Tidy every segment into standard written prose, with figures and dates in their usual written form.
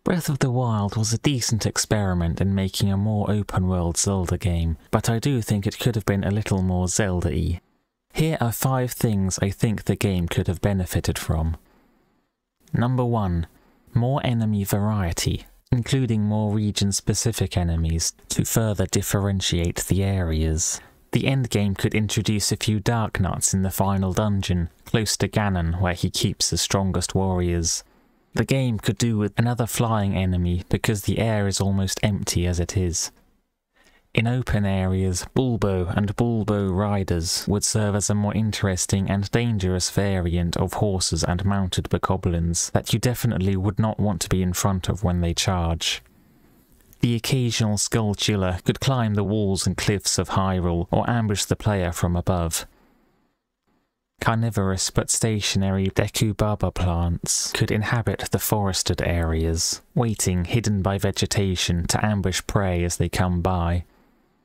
Breath of the Wild was a decent experiment in making a more open-world Zelda game, but I do think it could have been a little more Zelda-y. Here are 5 things I think the game could have benefited from. Number 1. More enemy variety, including more region-specific enemies to further differentiate the areas. The endgame could introduce a few dark nuts in the final dungeon, close to Ganon where he keeps the strongest warriors. The game could do with another flying enemy because the air is almost empty as it is. In open areas, Bulbo and Bulbo riders would serve as a more interesting and dangerous variant of horses and mounted bokoblins that you definitely would not want to be in front of when they charge. The occasional Skulltula could climb the walls and cliffs of Hyrule or ambush the player from above. Carnivorous but stationary Dekubaba plants could inhabit the forested areas, waiting hidden by vegetation to ambush prey as they come by.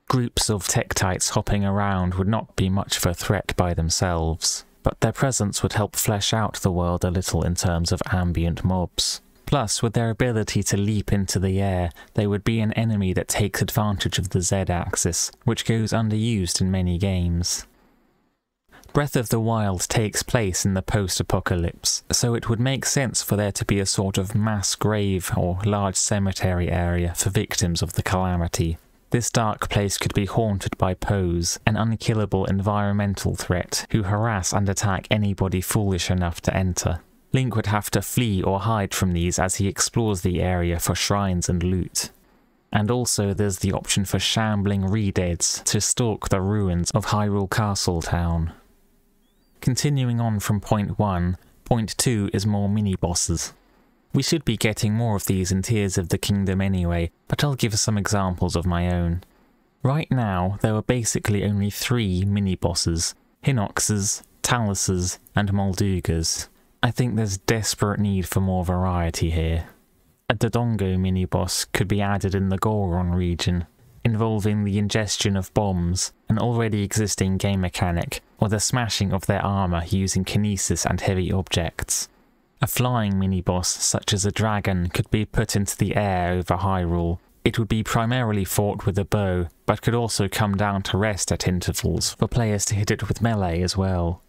Groups of Tektites hopping around would not be much of a threat by themselves, but their presence would help flesh out the world a little in terms of ambient mobs. Plus, with their ability to leap into the air, they would be an enemy that takes advantage of the Z-axis, which goes underused in many games. Breath of the Wild takes place in the post-apocalypse, so it would make sense for there to be a sort of mass grave or large cemetery area for victims of the calamity. This dark place could be haunted by Pose, an unkillable environmental threat who harass and attack anybody foolish enough to enter. Link would have to flee or hide from these as he explores the area for shrines and loot. And also there's the option for shambling Redeads to stalk the ruins of Hyrule Castle Town. Continuing on from point 1, point 2 is more mini-bosses. We should be getting more of these in Tears of the Kingdom anyway, but I'll give some examples of my own. Right now, there are basically only 3 mini-bosses: Hinoxes, Taluses, and Moldugas. I think there's desperate need for more variety here. A Dodongo mini-boss could be added in the Goron region, involving the ingestion of bombs, an already existing game mechanic, or the smashing of their armour using kinesis and heavy objects. A flying mini-boss such as a dragon could be put into the air over Hyrule. It would be primarily fought with a bow, but could also come down to rest at intervals for players to hit it with melee as well.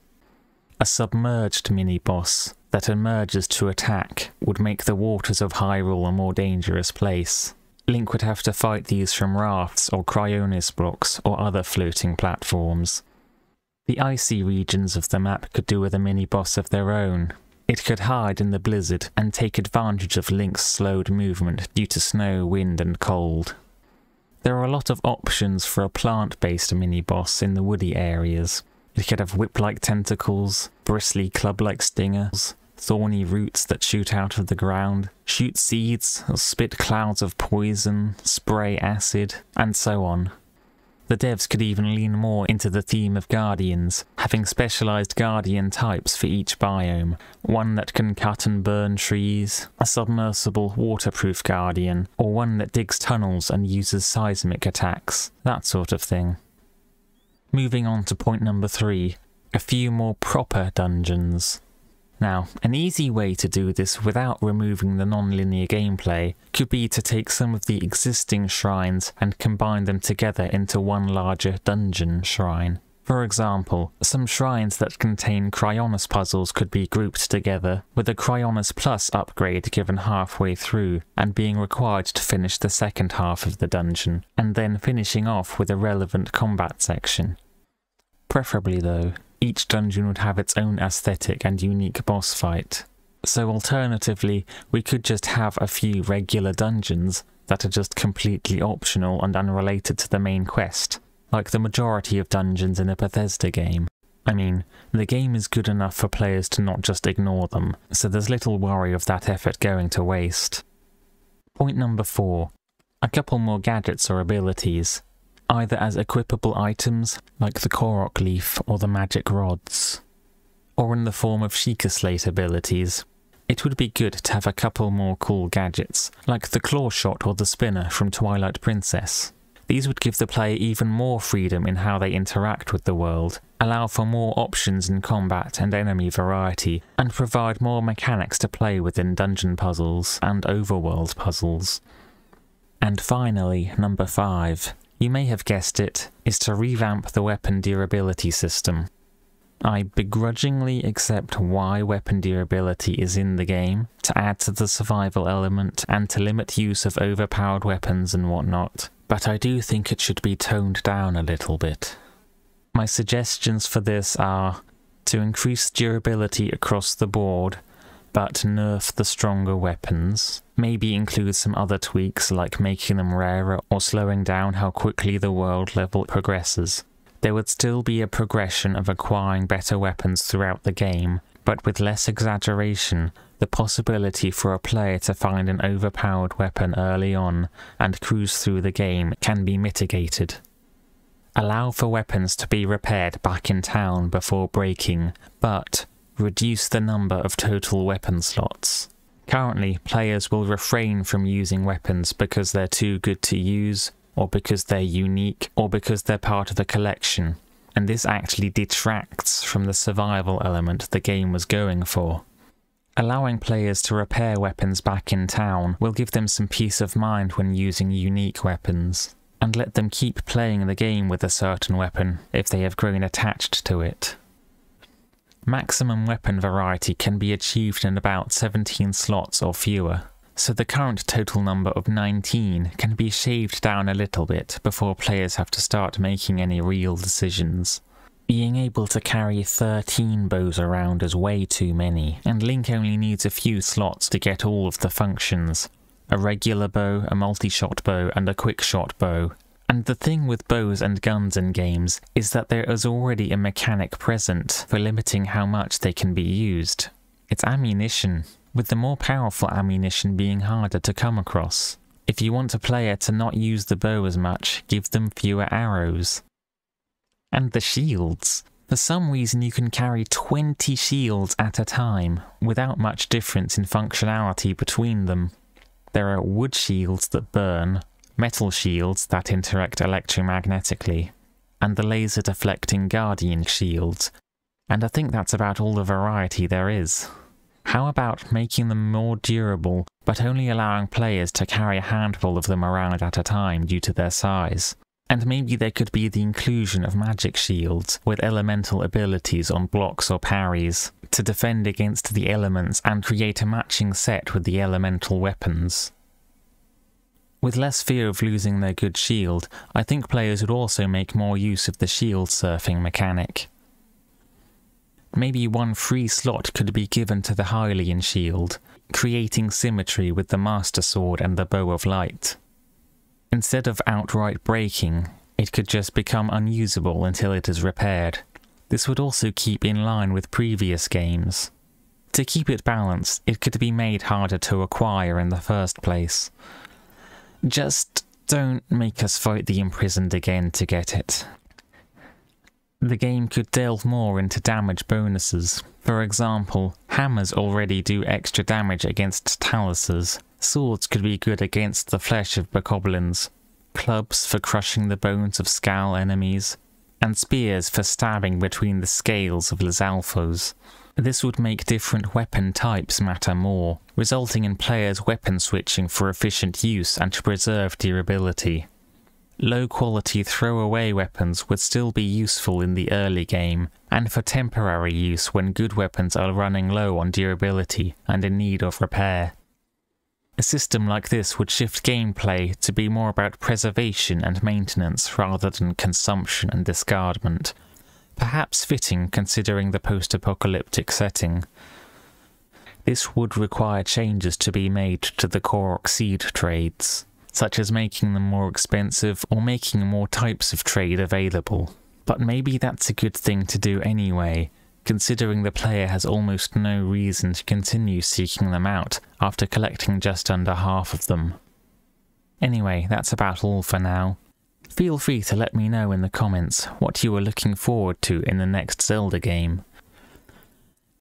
A submerged mini-boss that emerges to attack would make the waters of Hyrule a more dangerous place. Link would have to fight these from rafts or cryonis blocks or other floating platforms. The icy regions of the map could do with a mini-boss of their own. It could hide in the blizzard and take advantage of Link's slowed movement due to snow, wind and cold. There are a lot of options for a plant-based mini-boss in the woody areas. It could have whip-like tentacles, bristly club-like stingers, thorny roots that shoot out of the ground, shoot seeds, or spit clouds of poison, spray acid, and so on. The devs could even lean more into the theme of guardians, having specialised guardian types for each biome, one that can cut and burn trees, a submersible waterproof guardian, or one that digs tunnels and uses seismic attacks, that sort of thing. Moving on to point number 3, a few more proper dungeons. Now, an easy way to do this without removing the non-linear gameplay could be to take some of the existing shrines and combine them together into one larger dungeon shrine. For example, some shrines that contain Cryonis puzzles could be grouped together, with a Cryonis Plus upgrade given halfway through, and being required to finish the second half of the dungeon, and then finishing off with a relevant combat section. Preferably though, each dungeon would have its own aesthetic and unique boss fight. So alternatively, we could just have a few regular dungeons that are just completely optional and unrelated to the main quest, like the majority of dungeons in a Bethesda game. I mean, the game is good enough for players to not just ignore them, so there's little worry of that effort going to waste. Point number 4. A couple more gadgets or abilities, either as equipable items, like the Korok leaf or the magic rods, or in the form of Sheikah Slate abilities. It would be good to have a couple more cool gadgets, like the claw shot or the spinner from Twilight Princess. These would give the player even more freedom in how they interact with the world, allow for more options in combat and enemy variety, and provide more mechanics to play with in dungeon puzzles and overworld puzzles. And finally, number 5, you may have guessed it, is to revamp the weapon durability system. I begrudgingly accept why weapon durability is in the game, to add to the survival element and to limit use of overpowered weapons and whatnot, but I do think it should be toned down a little bit. My suggestions for this are to increase durability across the board, but nerf the stronger weapons, maybe include some other tweaks like making them rarer or slowing down how quickly the world level progresses. There would still be a progression of acquiring better weapons throughout the game, but with less exaggeration, the possibility for a player to find an overpowered weapon early on and cruise through the game can be mitigated. Allow for weapons to be repaired back in town before breaking, but reduce the number of total weapon slots. Currently, players will refrain from using weapons because they're too good to use, or because they're unique, or because they're part of a collection, and this actually detracts from the survival element the game was going for. Allowing players to repair weapons back in town will give them some peace of mind when using unique weapons, and let them keep playing the game with a certain weapon if they have grown attached to it. Maximum weapon variety can be achieved in about 17 slots or fewer, so the current total number of 19 can be shaved down a little bit before players have to start making any real decisions. Being able to carry 13 bows around is way too many, and Link only needs a few slots to get all of the functions: a regular bow, a multi-shot bow, and a quick-shot bow. And the thing with bows and guns in games is that there is already a mechanic present for limiting how much they can be used. It's ammunition, with the more powerful ammunition being harder to come across. If you want a player to not use the bow as much, give them fewer arrows. And the shields. For some reason you can carry 20 shields at a time, without much difference in functionality between them. There are wood shields that burn, metal shields that interact electromagnetically, and the laser deflecting guardian shields, and I think that's about all the variety there is. How about making them more durable, but only allowing players to carry a handful of them around at a time due to their size? And maybe there could be the inclusion of magic shields with elemental abilities on blocks or parries to defend against the elements and create a matching set with the elemental weapons. With less fear of losing their good shield, I think players would also make more use of the shield surfing mechanic. Maybe one free slot could be given to the Hylian shield, creating symmetry with the Master Sword and the Bow of Light. Instead of outright breaking, it could just become unusable until it is repaired. This would also keep in line with previous games. To keep it balanced, it could be made harder to acquire in the first place. Just don't make us fight the imprisoned again to get it. The game could delve more into damage bonuses. For example, hammers already do extra damage against taluses. Swords could be good against the flesh of bokoblins, clubs for crushing the bones of Skal enemies, and spears for stabbing between the scales of Lizalfos. This would make different weapon types matter more, resulting in players weapon switching for efficient use and to preserve durability. Low-quality throwaway weapons would still be useful in the early game, and for temporary use when good weapons are running low on durability and in need of repair. A system like this would shift gameplay to be more about preservation and maintenance rather than consumption and discardment, perhaps fitting considering the post-apocalyptic setting. This would require changes to be made to the Korok seed trades, such as making them more expensive or making more types of trade available. But maybe that's a good thing to do anyway, considering the player has almost no reason to continue seeking them out after collecting just under half of them. Anyway, that's about all for now. Feel free to let me know in the comments what you are looking forward to in the next Zelda game.